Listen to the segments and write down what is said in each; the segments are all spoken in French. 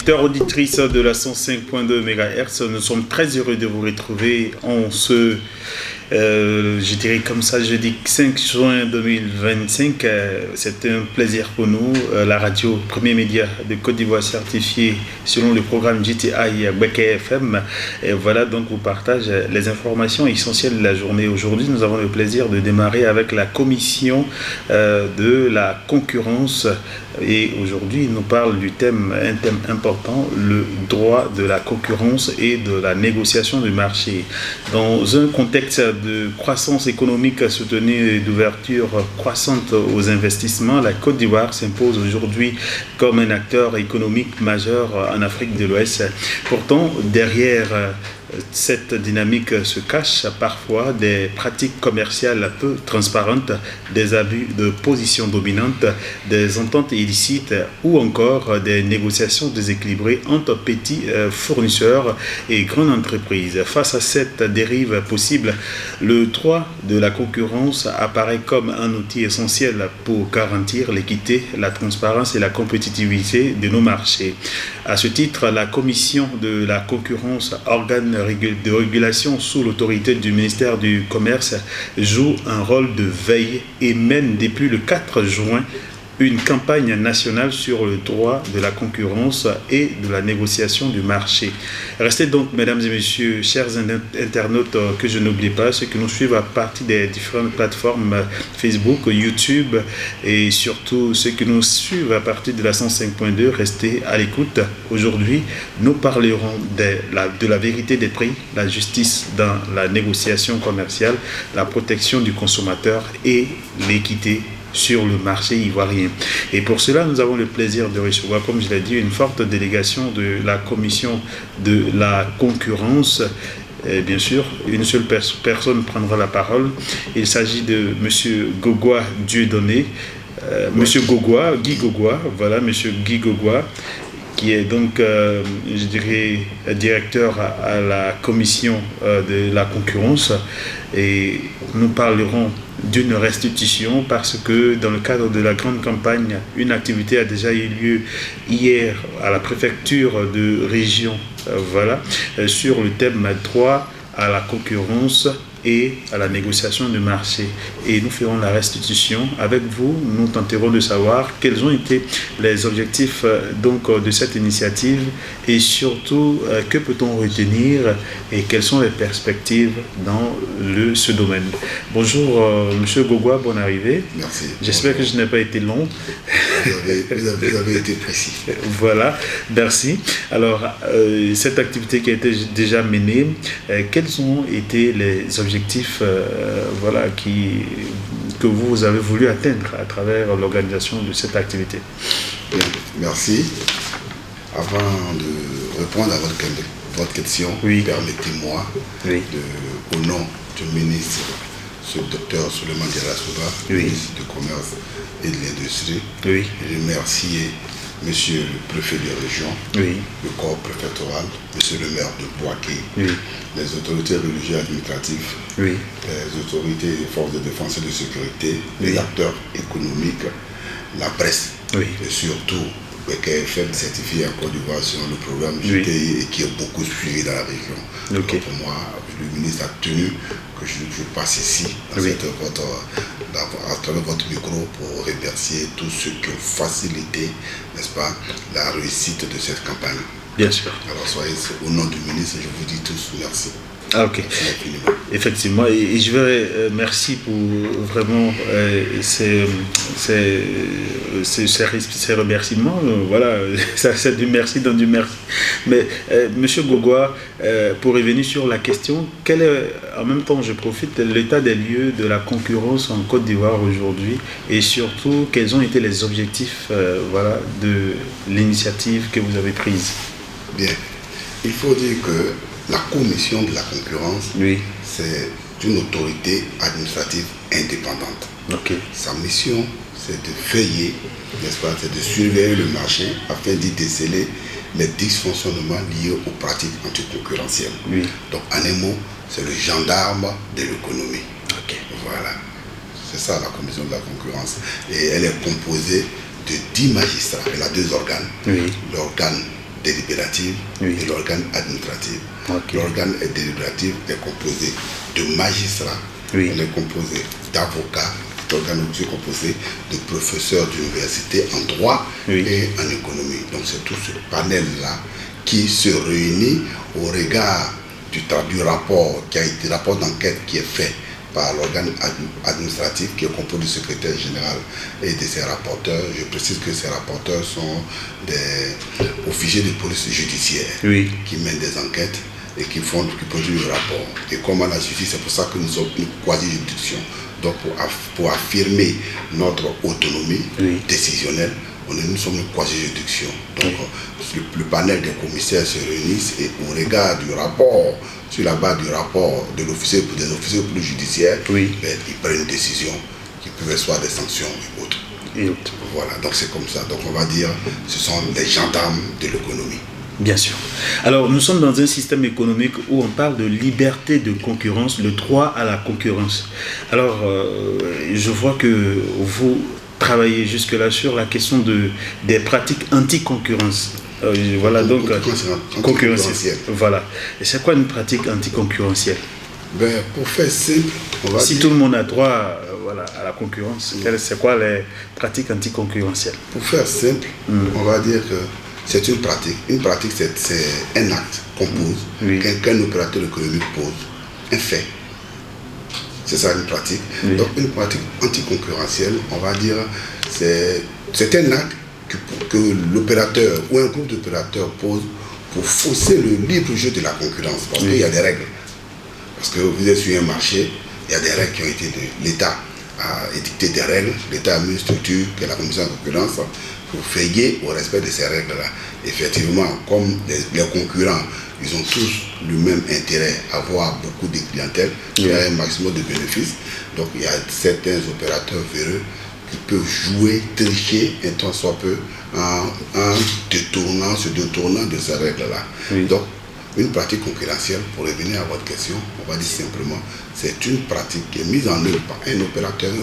auditeurs, auditrices de la 105.2 MHz, nous sommes très heureux de vous retrouver en ce, je dirais comme ça, jeudi 5 juin 2025. C'est un plaisir pour nous. La radio, premier média de Côte d'Ivoire certifié selon le programme GTI Beke FM. Et voilà, donc vous partage les informations essentielles de la journée. Aujourd'hui, nous avons le plaisir de démarrer avec la commission de la concurrence. Et aujourd'hui, il nous parle du thème, un thème important, le droit de la concurrence et de la négociation du marché. Dans un contexte de croissance économique soutenue et d'ouverture croissante aux investissements, la Côte d'Ivoire s'impose aujourd'hui comme un acteur économique majeur en Afrique de l'Ouest. Pourtant, derrière cette dynamique se cache parfois des pratiques commerciales peu transparentes, des abus de position dominante, des ententes illicites ou encore des négociations déséquilibrées entre petits fournisseurs et grandes entreprises. Face à cette dérive possible, le droit de la concurrence apparaît comme un outil essentiel pour garantir l'équité, la transparence et la compétitivité de nos marchés. À ce titre, la Commission de la concurrence, organe de régulation sous l'autorité du ministère du Commerce, joue un rôle de veille et mène depuis le 4 juin une campagne nationale sur le droit de la concurrence et de la négociation du marché. Restez donc, mesdames et messieurs, chers internautes, que je n'oublie pas, ceux qui nous suivent à partir des différentes plateformes Facebook, YouTube et surtout ceux qui nous suivent à partir de la 105.2, restez à l'écoute. Aujourd'hui, nous parlerons de la vérité des prix, la justice dans la négociation commerciale, la protection du consommateur et l'équité sur le marché ivoirien. Et pour cela, nous avons le plaisir de recevoir, comme je l'ai dit, une forte délégation de la commission de la concurrence. Et bien sûr, une seule personne prendra la parole. Il s'agit de M. Gogwa Dieudonné. Monsieur Gogwa, Guy Gogwa, voilà, M. Guy Gogwa, qui est donc, je dirais, directeur à la commission de la concurrence. Et nous parlerons d'une restitution parce que dans le cadre de la grande campagne, une activité a déjà eu lieu hier à la préfecture de région, sur le thème droit à la concurrence et à la négociation du marché. Et nous ferons la restitution avec vous. Nous tenterons de savoir quels ont été les objectifs donc de cette initiative et surtout que peut-on retenir et quelles sont les perspectives dans ce domaine. Bonjour Monsieur Gogwa, bonne arrivée. Merci. J'espère que je n'ai pas été long. Vous avez été précis. Voilà, merci. Alors, cette activité qui a été déjà menée, quels ont été les objectifs que vous avez voulu atteindre à travers l'organisation de cette activité? Bien, merci. Avant de répondre à votre question, oui, permettez-moi, oui, au nom du ministre, ce docteur Souleymane Diarra-Souba, oui, ministre du Commerce et de l'Industrie, oui, remercier Monsieur le préfet de région, oui, le corps préfectoral, Monsieur le maire de Boaké, oui, les autorités religieuses administratives, oui, les autorités des forces de défense et de sécurité, oui, les acteurs économiques, la presse, oui, et surtout BKFM certifié en Côte d'Ivoire sur le programme GTI, oui, et qui est beaucoup suivi dans la région. Okay. Donc pour moi, le ministre a tenu que je passe ici, oui, à travers votre micro, pour remercier tous ceux qui ont facilité, n'est-ce pas, la réussite de cette campagne. Bien sûr. Alors soyez au nom du ministre, je vous dis tous merci. Ah, ok. Effectivement, et je vais merci pour vraiment ces remerciements. Voilà, ça c'est du merci dans du merci. Mais Monsieur Gogwa, pour revenir sur la question, quel est, en même temps je profite, l'état des lieux de la concurrence en Côte d'Ivoire aujourd'hui et surtout quels ont été les objectifs de l'initiative que vous avez prise? Bien, il faut dire que la commission de la concurrence, oui, c'est une autorité administrative indépendante. Okay. Sa mission, c'est de veiller, n'est-ce pas, c'est de surveiller le marché afin d'y déceler les dysfonctionnements liés aux pratiques anticoncurrentielles. Oui. Donc, en un mot, c'est le gendarme de l'économie. Okay. Voilà. C'est ça la commission de la concurrence. Et elle est composée de 10 magistrats. Elle a 2 organes. Oui. L'organe délibérative et l'organe administratif. L'organe délibératif est composé de magistrats, on est composé d'avocats, l'organe est composé de professeurs d'université en droit et en économie. Donc c'est tout ce panel-là qui se réunit au regard du rapport qui a été rapport d'enquête qui est fait par l'organe administratif qui est composé du secrétaire général et de ses rapporteurs. Je précise que ces rapporteurs sont des officiers de police judiciaire qui mènent des enquêtes et qui produisent le rapport. Et comme à la justice, c'est pour ça que nous sommes une quasi-juridiction. Donc pour affirmer notre autonomie décisionnelle, nous sommes une quasi-juridiction. Donc le panel des commissaires se réunissent et au regard du rapport, sur la base du rapport des officiers de police judiciaire, ils prennent une décision qui peut soit des sanctions et autres. Voilà, donc c'est comme ça. Donc on va dire ce sont les gendarmes de l'économie. Bien sûr. Alors, nous sommes dans un système économique où on parle de liberté de concurrence, le droit à la concurrence. Alors, je vois que vous travaillez jusque-là sur la question des pratiques anti-concurrence. Voilà, donc, concurrentielle. Voilà. Et c'est quoi une pratique anticoncurrentielle? Pour faire simple, on va si tout le monde a droit à la concurrence, c'est quoi les pratiques anticoncurrentielles? Pour faire simple, on va dire que c'est une pratique. Une pratique, c'est un acte qu'on pose, qu'un opérateur économique pose, un fait. C'est ça une pratique. Donc une pratique anticoncurrentielle, on va dire, c'est un acte que l'opérateur ou un groupe d'opérateurs pose pour fausser le libre jeu de la concurrence. Parce qu'il y a des règles. Parce que vous êtes sur un marché, il y a des règles qui ont été... L'État a édicté des règles, l'État a mis une structure qui est la commission de concurrence pour veiller au respect de ces règles-là. Effectivement, comme les concurrents, ils ont tous le même intérêt à avoir beaucoup de clientèle, et un maximum de bénéfices. Donc il y a certains opérateurs véreux qui peuvent jouer, tricher, et tant soit peu, en se détournant de ces règles-là. Donc, une pratique concurrentielle, pour revenir à votre question, on va dire simplement, c'est une pratique qui est mise en œuvre par un opérateur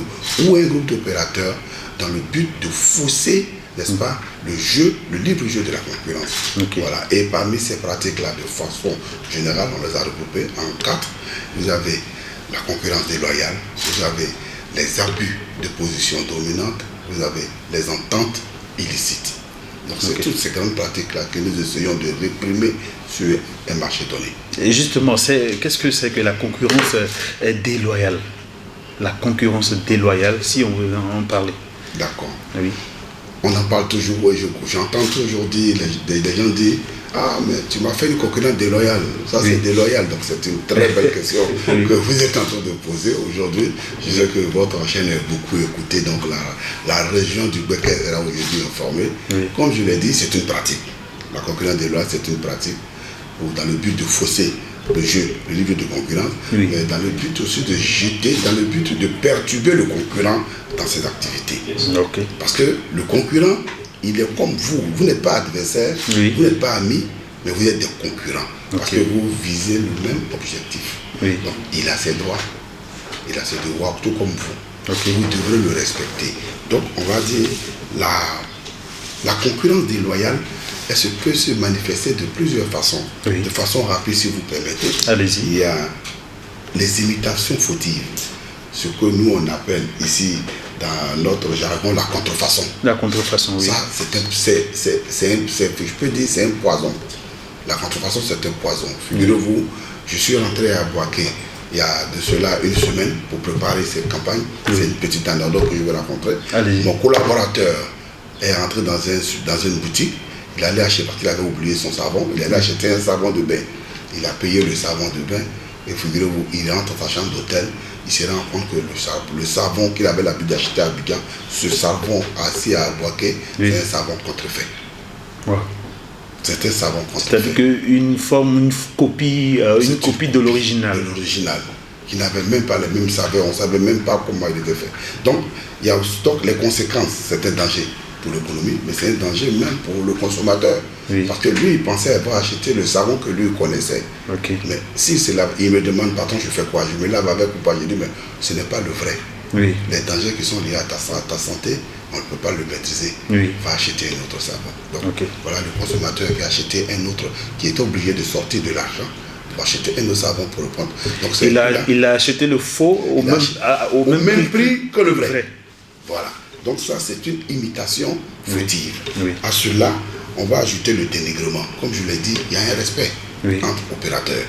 ou un groupe d'opérateurs dans le but de fausser, n'est-ce pas, le libre jeu de la concurrence. Voilà. Et parmi ces pratiques-là, de façon générale, on les a regroupées en 4. Vous avez la concurrence déloyale, vous avez les abus de position dominante, vous avez les ententes illicites. Donc c'est toutes ces grandes pratiques-là que nous essayons de réprimer sur un marché donné. Et justement, qu'est-ce que c'est que la concurrence déloyale? La concurrence déloyale, si on veut en parler. D'accord. On en parle toujours, j'entends toujours dire, des gens dire, ah mais tu m'as fait une concurrence déloyale, ça c'est déloyal, donc c'est une très belle question que vous êtes en train de poser aujourd'hui. Je sais que votre chaîne est beaucoup écoutée, donc la région du Béquet est là aujourd'hui informée. Comme je l'ai dit, c'est une pratique. La concurrence déloyale, c'est une pratique dans le but de fausser le jeu, le livre de concurrence, mais dans le but aussi de jeter, dans le but de perturber le concurrent dans ses activités. Parce que le concurrent, il est comme vous. Vous n'êtes pas adversaire, vous n'êtes pas amis, mais vous êtes des concurrents. Parce que vous visez le même objectif. Donc, il a ses droits, il a ses devoirs, tout comme vous. Vous devrez le respecter. Donc, on va dire, la concurrence déloyale, elle peut se manifester de plusieurs façons. De façon rapide, si vous permettez. Allez-y. Il y a les imitations fautives. Ce que nous, on appelle ici, dans notre jargon, la contrefaçon. La contrefaçon, oui. Ça, je peux dire, c'est un poison. La contrefaçon, c'est un poison. Figurez-vous, je suis rentré à Boaké il y a de cela une semaine pour préparer cette campagne. C'est une petite anecdote que je vais raconter. Mon collaborateur est rentré dans une boutique. Il allait acheter, parce qu'il avait oublié son savon, il allait acheter un savon de bain. Il a payé le savon de bain. Et figurez-vous, il rentre dans sa chambre d'hôtel. Il se rend compte que le savon qu'il avait l'habitude d'acheter à Abidjan, ce savon assis à Boaké, c'est un savon contrefait. C'est un savon contrefait. C'est-à-dire qu'une copie de l'original. De l'original. Qui n'avait même pas les mêmes saveurs, on ne savait même pas comment il était fait. Donc, il y a donc les conséquences, c'est un danger pour l'économie, mais c'est un danger même pour le consommateur. Parce que lui, il pensait avoir acheté le savon que lui connaissait. Mais si c'est là, il me demande, pardon, je fais quoi? Je me lave avec ou pas? Je dis, mais ce n'est pas le vrai. Oui. Les dangers qui sont liés à ta santé, on ne peut pas le maîtriser. Oui. Va acheter un autre savon. Donc, Ok. voilà le consommateur qui a acheté un autre, qui est obligé de sortir de l'argent pour acheter un autre savon pour le prendre. Donc, Il a acheté le faux au même prix que le vrai. vrai. Voilà. Donc ça, c'est une imitation fautive. Oui. À cela, on va ajouter le dénigrement. Comme je l'ai dit, il y a un respect entre opérateurs.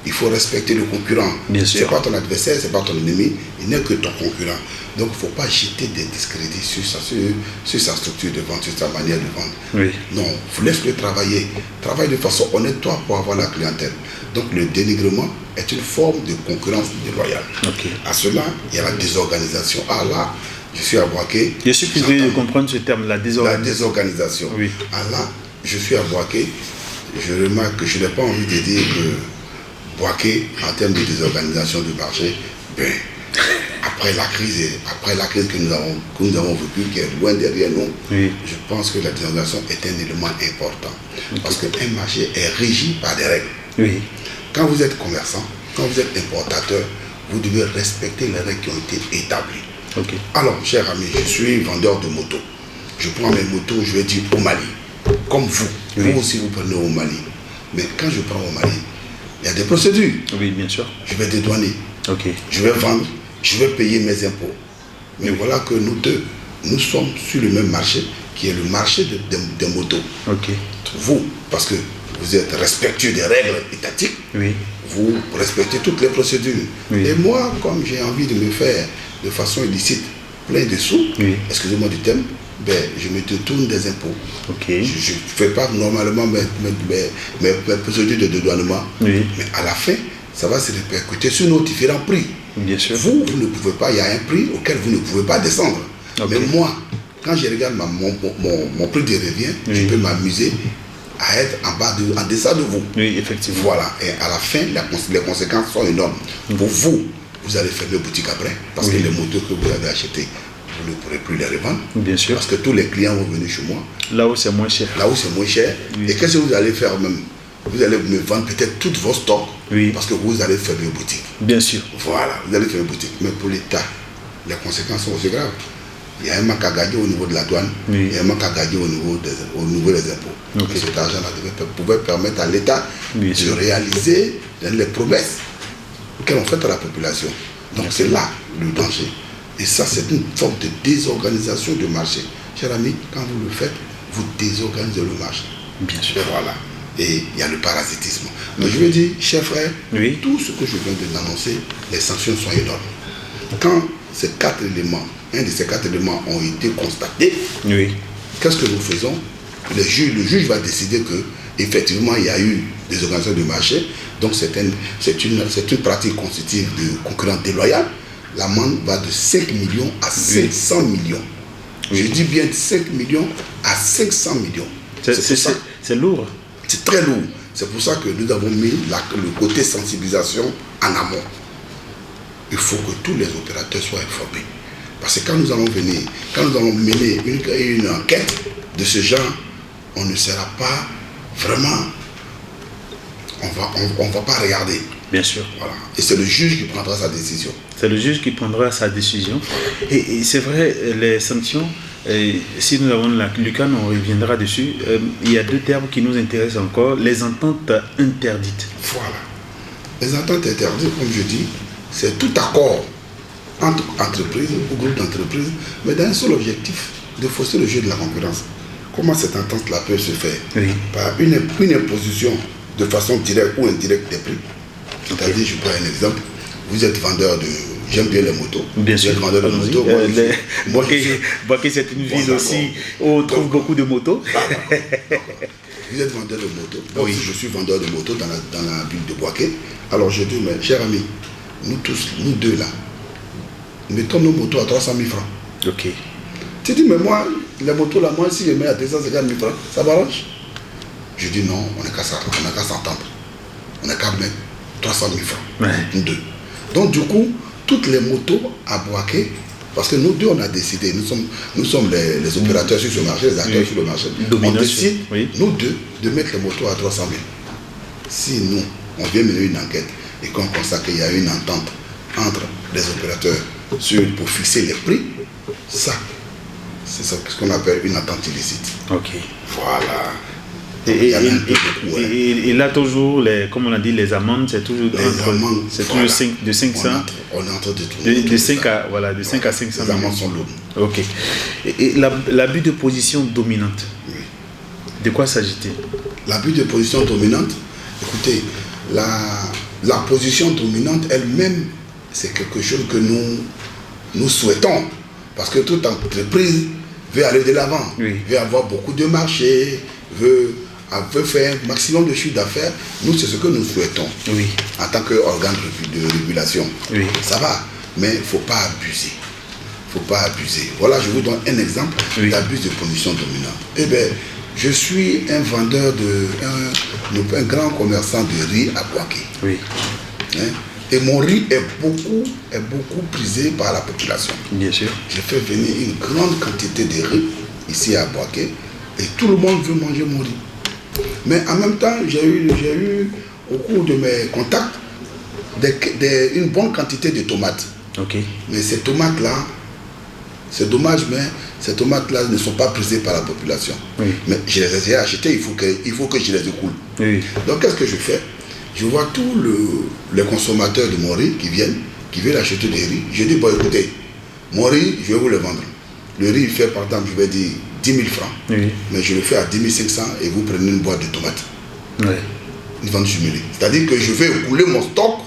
Il faut respecter le concurrent. Ce n'est pas ton adversaire, ce n'est pas ton ennemi, il n'est que ton concurrent. Donc il ne faut pas jeter des discrédits sur sa structure de vente, sur sa manière de vendre. Oui. Non, laisse-le travailler. Travaille de façon honnête, toi, pour avoir la clientèle. Donc le dénigrement est une forme de concurrence déloyale. Okay. À cela, il y a la désorganisation. Ah là, je suis à Boaké. Je suis curieux de comprendre ce terme, la désorganisation. La désorganisation. Oui. Ah là, je suis à Boaké. Je remarque que je n'ai pas envie de dire que Boaké, en termes de désorganisation du marché, après la crise que nous avons vécue, qui est loin derrière nous, je pense que la désorganisation est un élément important. Okay. Parce qu'un marché est régi par des règles. Oui. Quand vous êtes commerçant, quand vous êtes importateur, vous devez respecter les règles qui ont été établies. Okay. Alors, cher ami, je suis vendeur de motos. Je prends mes motos, je vais dire au Mali. Comme vous. Vous aussi, vous prenez au Mali. Mais quand je prends au Mali, il y a des procédures. Oui, bien sûr. Je vais dédouaner. Okay. Je vais vendre. Je vais payer mes impôts. Mais voilà que nous deux, nous sommes sur le même marché, qui est le marché des motos. Okay. Vous, parce que vous êtes respectueux des règles étatiques, vous respectez toutes les procédures. Et moi, comme j'ai envie de me faire de façon illicite plein de sous, excusez-moi du terme, je me détourne des impôts. Okay. Je ne fais pas normalement mes procédures de dédouanement, mais à la fin, ça va se répercuter sur nos différents prix. Bien sûr. Vous ne pouvez pas, il y a un prix auquel vous ne pouvez pas descendre. Okay. Mais moi, quand je regarde mon prix de revient, je peux m'amuser à être en deçà de vous. Oui, effectivement. Voilà. Et à la fin, les conséquences sont énormes. Pour vous, vous allez fermer boutique après, parce que les motos que vous avez achetées, vous ne pourrez plus les revendre. Bien sûr. Parce que tous les clients vont venir chez moi. Là où c'est moins cher. Là où c'est moins cher. Et qu'est-ce que vous allez faire même? Vous allez me vendre peut-être tous vos stocks, parce que vous allez fermer boutique. Bien sûr. Voilà, vous allez fermer boutique. Mais pour l'État, les conséquences sont aussi graves. Il y a un manque à gagner au niveau de la douane, il y a un manque à gagner au niveau des impôts. Okay. Et cet argent-là pouvait permettre à l'État de réaliser les promesses auxquelles on fait à la population. Donc c'est là le danger. Et ça, c'est une forme de désorganisation du marché. Cher ami, quand vous le faites, vous désorganisez le marché. Bien sûr. Et voilà. Et il y a le parasitisme. Mais je veux dire, cher frère, tout ce que je viens de l'annoncer, les sanctions sont énormes. Quand ces 4 éléments, un de ces 4 éléments ont été constatés, qu'est-ce que nous faisons? Le juge va décider que effectivement il y a eu des organisations de marché, donc c'est une pratique constitutive de concurrence déloyale. L'amende va de 5 millions à 500 millions. Je dis bien de 5 millions à 500 millions. C'est lourd. C'est très lourd. C'est pour ça que nous avons mis le côté sensibilisation en amont. Il faut que tous les opérateurs soient informés. Parce que quand nous allons mener une enquête de ce genre, on ne sera pas vraiment, on va pas regarder. Bien sûr. Voilà. Et c'est le juge qui prendra sa décision. C'est le juge qui prendra sa décision. Et c'est vrai, les sanctions, si nous avons la Lucan, on reviendra dessus. Il y a 2 termes qui nous intéressent encore, les ententes interdites. Voilà. Les ententes interdites, comme je dis, c'est tout accord entre entreprises ou groupes d'entreprises, mais dans un seul objectif, de fausser le jeu de la concurrence. Comment cette entente-là peut se faire? Par une imposition de façon directe ou indirecte des prix. C'est-à-dire, je prends un exemple, vous êtes vendeur de... J'aime bien les motos. Bien sûr. Vous êtes vendeur de motos. Boaké, c'est une ville aussi où on trouve beaucoup de motos. Vous êtes vendeur de motos. Je suis vendeur de motos dans la ville de Boaké. Alors je dis, mais cher ami, nous tous, nous deux là, mettons nos motos à 300 000 francs. Ok. Tu dis, mais moi, les motos là, moi, si je mets à 250 000 francs, ça m'arrange? Je dis non, on n'a qu'à s'entendre. On n'a qu'à mettre 300 000 francs. Nous deux. Donc du coup, toutes les motos à Boaké, parce que nous deux on a décidé, nous sommes les opérateurs sur ce marché, les acteurs sur le marché. On décide, nous deux, de mettre les motos à 300 000. Si nous, on vient mener une enquête et qu'on constate qu'il y a une entente entre les opérateurs pour fixer les prix, ça, c'est ce qu'on appelle une attente illicite. Ok. Voilà. Et là, toujours, comme on a dit, les amendes, c'est toujours, voilà. De 500. On est en train de de 5 à 500. Les amendes sont lourdes. Ok. Et l'abus de position dominante, Oui. de quoi s'agit-il? L'abus de position dominante, écoutez, la position dominante elle-même, c'est quelque chose que nous souhaitons. Parce que toute entreprise veut aller de l'avant, veut avoir beaucoup de marchés, veut faire un maximum de chiffre d'affaires. Nous, c'est ce que nous souhaitons en tant qu'organe de régulation. Ça va, mais il ne faut pas abuser. Voilà, je vous donne un exemple d'abus de position dominante. Eh bien, je suis un vendeur un grand commerçant de riz à Boaké. Et mon riz est beaucoup prisé par la population. Bien sûr. J'ai fait venir une grande quantité de riz ici à Boaké et tout le monde veut manger mon riz. Mais en même temps, j'ai eu au cours de mes contacts une bonne quantité de tomates. Mais ces tomates-là, c'est dommage, mais ces tomates-là ne sont pas prisées par la population. Mais je les ai achetées, il faut que je les écoule. Donc qu'est-ce que je fais? Je vois tous les consommateurs de mon riz qui veulent acheter des riz. Je dis, bon écoutez, mon riz, je vais vous le vendre. Le riz, il fait par exemple, je vais dire 10 000 francs. Mais je le fais à 10 500 et vous prenez une boîte de tomates. Une vente jumelée. C'est-à-dire que je vais écouler mon stock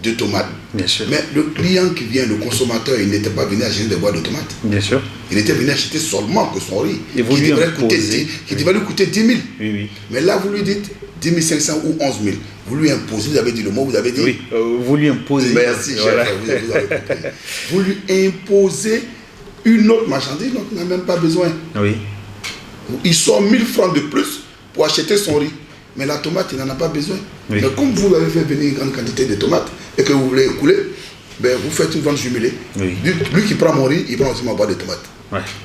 de tomates. Mais le client qui vient, le consommateur, il n'était pas venu acheter des boîtes de tomates. Il était venu acheter seulement que son riz, qui devait lui coûter 10 000. Mais là, vous lui dites 10 500 ou 11 000. Vous lui imposez, vous avez dit le mot, vous avez dit... vous lui imposez. Merci, chef, vous avez compris. Vous lui imposez une autre marchandise dont il n'a même pas besoin. Il sort 1000 francs de plus pour acheter son riz. Mais la tomate, il n'en a pas besoin. Mais comme vous avez fait venir une grande quantité de tomates et que vous voulez écouler, ben vous faites une vente jumelée. Lui qui prend mon riz, il prend aussi ma boîte de tomates.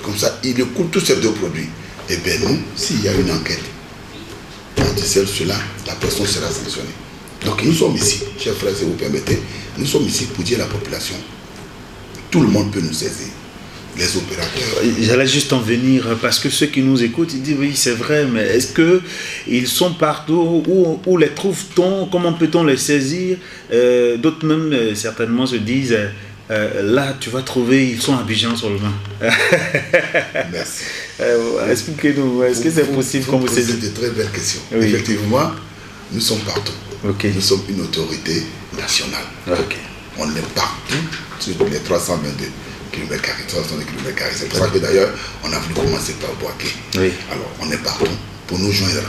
Comme ça, il écoule tous ces deux produits. Et bien nous, s'il y a une enquête, cela, la personne sera sanctionnée. Donc nous sommes ici, chers frères, si vous permettez, nous sommes ici pour dire à la population, tout le monde peut nous saisir. Les opérateurs. J'allais juste en venir parce que ceux qui nous écoutent, ils disent oui c'est vrai, mais est-ce qu'ils sont partout? Où les trouve-t-on? Comment peut-on les saisir? D'autres même certainement se disent là tu vas trouver, ils sont à Abidjan seulement. Merci. Expliquez-nous, est-ce que c'est possible qu'on vous saisisse? C'est de très belles questions. Effectivement, nous sommes partout. Nous sommes une autorité nationale. On est partout sur les 322 km², 360 km². C'est pour ça que d'ailleurs, on a voulu commencer par Boaké. Alors, on est partout pour nous joindre,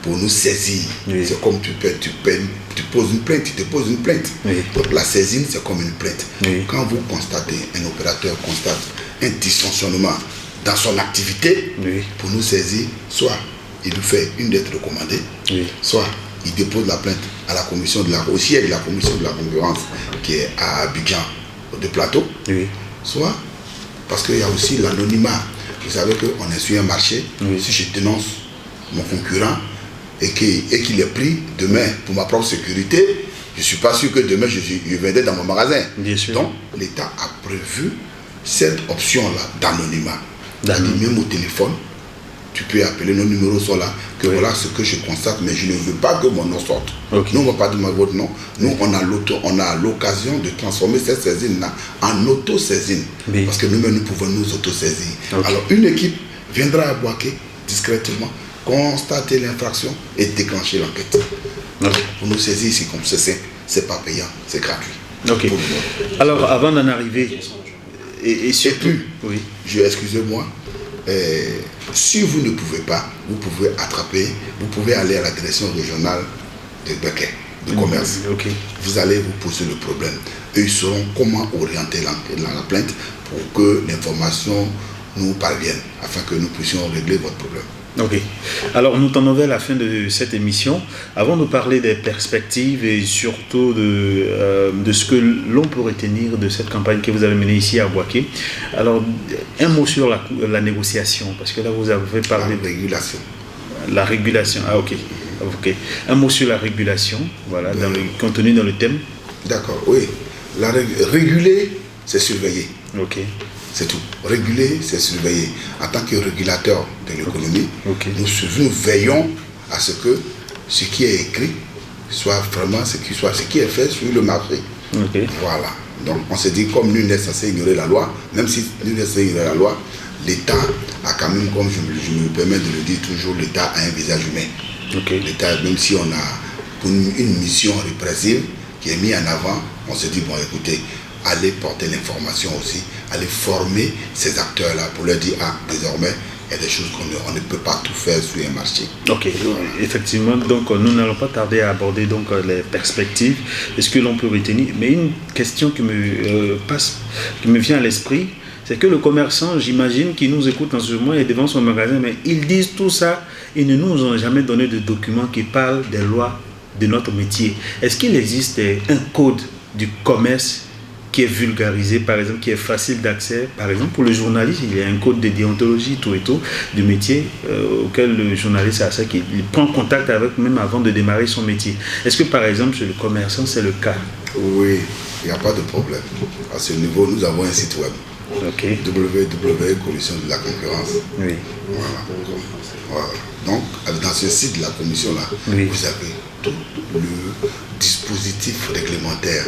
pour nous saisir. C'est comme tu poses une plainte, tu déposes une plainte. Donc la saisine, c'est comme une plainte. Quand vous constatez, un opérateur constate un dysfonctionnement dans son activité, pour nous saisir, soit il nous fait une lettre recommandée, soit il dépose la plainte à la commission au siège de la commission de la concurrence qui est à Abidjan, de Plateau, soit parce qu'il y a aussi l'anonymat. Vous savez qu'on est sur un marché, si je dénonce mon concurrent et qu'il est pris demain pour ma propre sécurité, je ne suis pas sûr que demain je vendrai dans mon magasin. Donc l'État a prévu cette option-là d'anonymat. Même au téléphone, tu peux appeler, nos numéros sont là, que voilà ce que je constate, mais je ne veux pas que mon nom sorte. Nous, on ne va pas demander votre nom. Nous, on a l'occasion de transformer cette saisine-là en auto-saisine. Parce que nous-mêmes, nous pouvons nous auto-saisir. Alors, une équipe viendra à Boaké discrètement, constater l'infraction et déclencher l'enquête. Pour nous saisir ici, comme c'est simple, c'est pas payant, c'est gratuit. Alors, avant d'en arriver, et puis, excusez-moi, si vous ne pouvez pas, vous pouvez attraper, vous pouvez aller à la direction régionale de Boaké, de commerce. Vous allez vous poser le problème. Eux, ils sauront comment orienter la plainte pour que l'information nous parvienne, afin que nous puissions régler votre problème. Alors nous t'en avons à la fin de cette émission. Avant de parler des perspectives et surtout de ce que l'on peut retenir de cette campagne que vous avez menée ici à Boaké, alors un mot sur la négociation, parce que là vous avez parlé de régulation. La régulation, un mot sur la régulation, voilà, contenu dans le thème. D'accord, oui. Réguler, c'est surveiller. Ok. C'est tout. Réguler, c'est surveiller. En tant que régulateur de l'économie, nous veillons à ce que ce qui est écrit soit vraiment ce qui est fait sur le marché. Voilà. Donc on se dit, comme nul n'est censé ignorer la loi, même si nul n'est censé ignorer la loi, l'État a quand même, comme je me permets de le dire toujours, l'État a un visage humain. L'État, même si on a une mission répressive qui est mise en avant, on se dit, bon écoutez, allez porter l'information aussi, allez former ces acteurs-là pour leur dire, ah, désormais, il y a des choses qu'on ne peut pas tout faire sur un marché. Ok, effectivement, donc nous n'allons pas tarder à aborder donc les perspectives et ce que l'on peut retenir. Mais une question qui me vient à l'esprit, c'est que le commerçant, j'imagine, qui nous écoute en ce moment est devant son magasin, mais ils disent tout ça, ils ne nous ont jamais donné de documents qui parlent des lois de notre métier. Est-ce qu'il existe un code du commerce qui est vulgarisé, par exemple, qui est facile d'accès? Par exemple, pour le journaliste, il y a un code de déontologie, tout et tout, du métier auquel le journaliste a accès, qu'il prend contact avec même avant de démarrer son métier. Est-ce que, par exemple, chez le commerçant, c'est le cas? Oui, il n'y a pas de problème. À ce niveau, nous avons un site web. www.commission de la concurrence. Oui. Voilà. Donc, dans ce site de la commission-là, vous avez tout le dispositif réglementaire.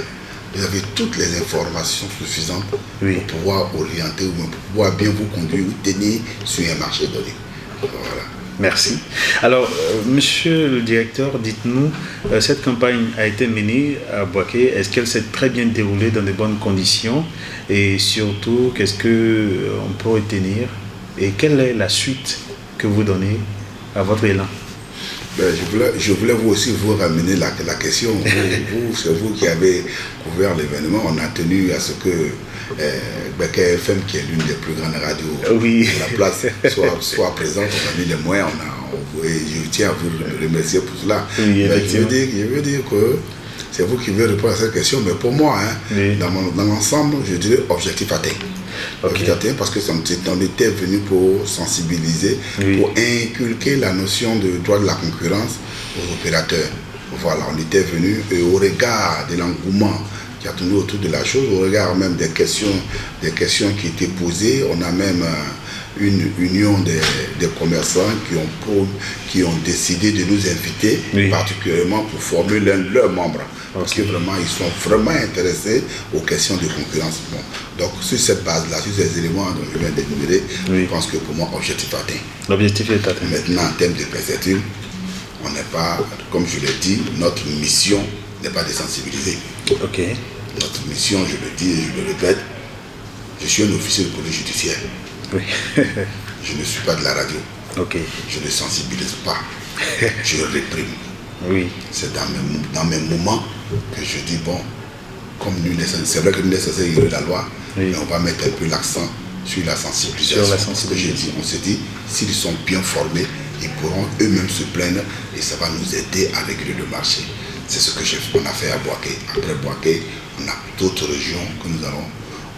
Vous avez toutes les informations suffisantes pour pouvoir orienter ou pour pouvoir bien vous conduire ou tenir sur un marché donné. Voilà. Merci. Alors, monsieur le directeur, dites-nous, cette campagne a été menée à Bouaké. Est-ce qu'elle s'est très bien déroulée dans de bonnes conditions? Et surtout, qu'est-ce qu'on peut retenir? Et quelle est la suite que vous donnez à votre élan? Je voulais vous aussi vous ramener la question. C'est vous qui avez couvert l'événement. On a tenu à ce que Bouaké FM, qui est l'une des plus grandes radios de la place, soit présente. On a mis les moyens. Et je tiens à vous remercier pour cela. Je veux dire que c'est vous qui devez répondre à cette question. Mais pour moi, dans l'ensemble, je dirais objectif atteint. Parce que on était venu pour sensibiliser, pour inculquer la notion de droit de la concurrence aux opérateurs. Voilà, on était venu et au regard de l'engouement qui a tourné autour de la chose, au regard même des questions qui étaient posées, on a même une union des commerçants qui ont décidé de nous inviter, particulièrement pour former leurs membres. Parce que vraiment, ils sont vraiment intéressés aux questions de concurrence. Bon. Donc, sur cette base-là, sur ces éléments dont je viens d'énumérer, je pense que pour moi, objectif atteint. L'objectif est atteint. Maintenant, en termes de perspective, on n'est pas, comme je l'ai dit, notre mission n'est pas de sensibiliser. Notre mission, je le dis et je le répète, je suis un officier de police judiciaire. Je ne suis pas de la radio. Je ne sensibilise pas. Je réprime. C'est dans mes moments que je dis, bon, comme c'est vrai que nous sommes censés ignorer la loi, mais on va mettre un peu l'accent sur la sensibilisation. Parce que on se dit, s'ils sont bien formés, ils pourront eux-mêmes se plaindre et ça va nous aider à réguler le marché. C'est ce qu'on a fait à Bouaké. Après Bouaké, on a d'autres régions que nous allons.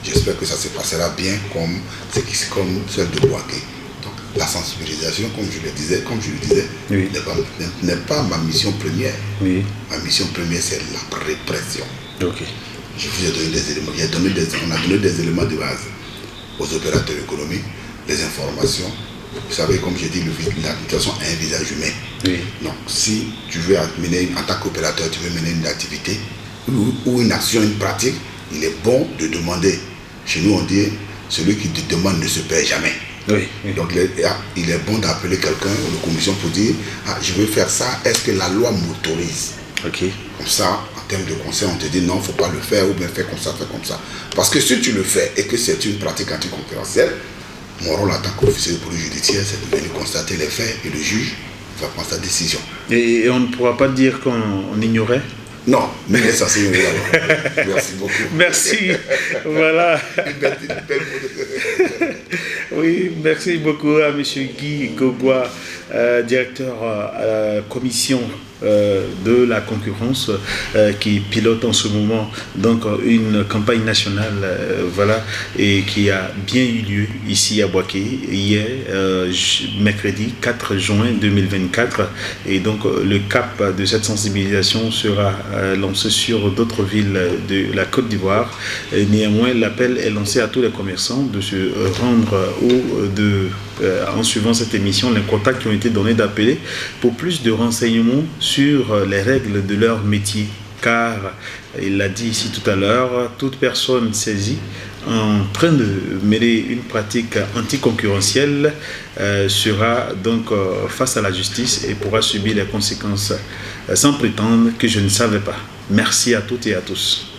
J'espère que ça se passera bien comme celle de Bouaké. Donc la sensibilisation, comme je le disais, n'est pas ma mission première. Ma mission première, c'est la répression. Je vous ai donné des éléments. On a donné des éléments de base aux opérateurs économiques, les informations. Vous savez, comme j'ai dit, l'administration a un visage humain. Donc, si tu veux mener, en tant qu'opérateur, tu veux mener une activité ou une action, une pratique, il est bon de demander. Chez nous, on dit, celui qui te demande ne se perd jamais. Donc, il est bon d'appeler quelqu'un ou une commission pour dire, je veux faire ça, est-ce que la loi m'autorise? Comme ça, en termes de conseil, on te dit non, il ne faut pas le faire, ou bien fais comme ça, fais comme ça. Parce que si tu le fais et que c'est une pratique anticoncurrentielle, mon rôle en tant qu'officier de police judiciaire, c'est de venir constater les faits et le juge va prendre sa décision. Et on ne pourra pas dire qu'on ignorait? Non, mais ça c'est Merci beaucoup. Merci. Voilà. Oui, merci beaucoup à M. Guy Gaubois, directeur à la commission de la concurrence qui pilote en ce moment donc une campagne nationale voilà, et qui a bien eu lieu ici à Boaké hier, mercredi 4 juin 2024, et donc le cap de cette sensibilisation sera lancé sur d'autres villes de la Côte d'Ivoire. Néanmoins, l'appel est lancé à tous les commerçants de se rendre en suivant cette émission, les contacts qui ont été donnés d'appeler pour plus de renseignements sur les règles de leur métier, car il l'a dit ici tout à l'heure, toute personne saisie en train de mêler une pratique anticoncurrentielle sera donc face à la justice et pourra subir les conséquences sans prétendre que je ne savais pas. Merci à toutes et à tous.